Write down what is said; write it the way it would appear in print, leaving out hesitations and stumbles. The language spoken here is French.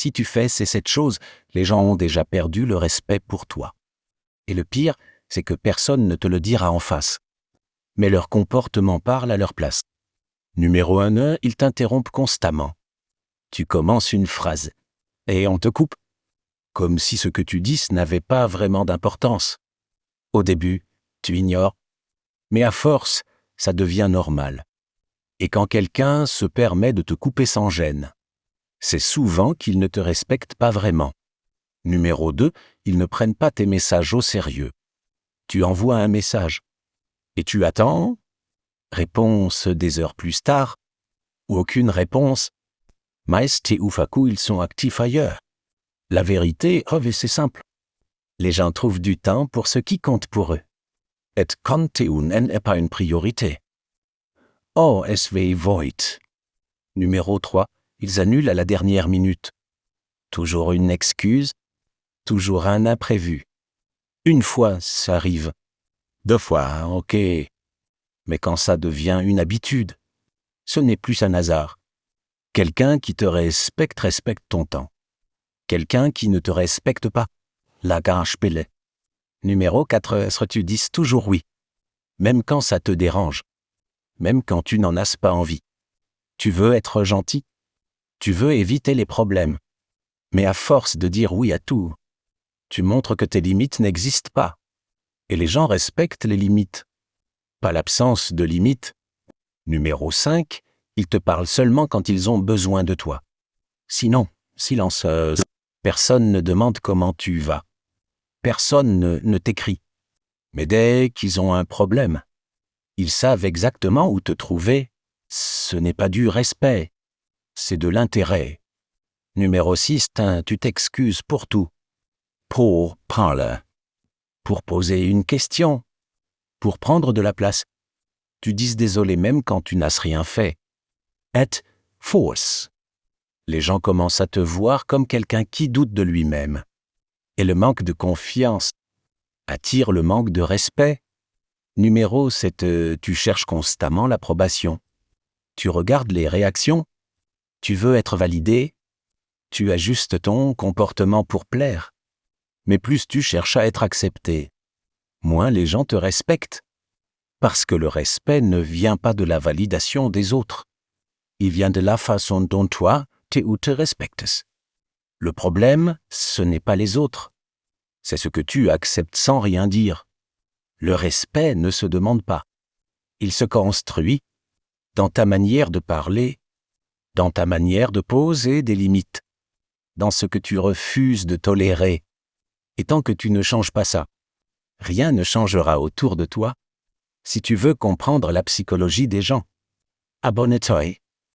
Si tu fais cette chose, les gens ont déjà perdu le respect pour toi. Et le pire, c'est que personne ne te le dira en face. Mais leur comportement parle à leur place. Numéro 1, ils t'interrompent constamment. Tu commences une phrase et on te coupe. Comme si ce que tu dis n'avait pas vraiment d'importance. Au début, tu ignores. Mais à force, ça devient normal. Et quand quelqu'un se permet de te couper sans gêne, c'est souvent qu'il ne te respecte pas vraiment. Numéro 2, ils ne prennent pas tes messages au sérieux. Tu envoies un message. Et tu attends. Réponse des heures plus tard. Ou aucune réponse. Meist ufaku, ils sont actifs ailleurs. La vérité, c'est simple. Les gens trouvent du temps pour ce qui compte pour eux. Et Konteun n'est pas une priorité. Oh, SV Voigt. Numéro 3, ils annulent à la dernière minute. Toujours une excuse, toujours un imprévu. Une fois, ça arrive. 2 fois, ok. Mais quand ça devient une habitude, ce n'est plus un hasard. Quelqu'un qui te respecte ton temps. Quelqu'un qui ne te respecte pas, la gâche pellet. Numéro 4, tu dis toujours oui. Même quand ça te dérange. Même quand tu n'en as pas envie. Tu veux être gentil. Tu veux éviter les problèmes. Mais à force de dire oui à tout, tu montres que tes limites n'existent pas. Et les gens respectent les limites. Pas l'absence de limites. Numéro 5, ils te parlent seulement quand ils ont besoin de toi. Sinon, silenceuse. Personne ne demande comment tu vas. Personne ne t'écrit. Mais dès qu'ils ont un problème, ils savent exactement où te trouver. Ce n'est pas du respect, c'est de l'intérêt. Numéro 6, tu t'excuses pour tout. Pour parler. Pour poser une question. Pour prendre de la place. Tu dis désolé même quand tu n'as rien fait. Et force. Les gens commencent à te voir comme quelqu'un qui doute de lui-même. Et le manque de confiance attire le manque de respect. Numéro 7, tu cherches constamment l'approbation. Tu regardes les réactions. Tu veux être validé. Tu ajustes ton comportement pour plaire. Mais plus tu cherches à être accepté, moins les gens te respectent. Parce que le respect ne vient pas de la validation des autres. Il vient de la façon dont toi, te respectes. Le problème, ce n'est pas les autres. C'est ce que tu acceptes sans rien dire. Le respect ne se demande pas. Il se construit dans ta manière de parler, dans ta manière de poser des limites, dans ce que tu refuses de tolérer. Et tant que tu ne changes pas ça, rien ne changera autour de toi. Si tu veux comprendre la psychologie des gens, abonne-toi.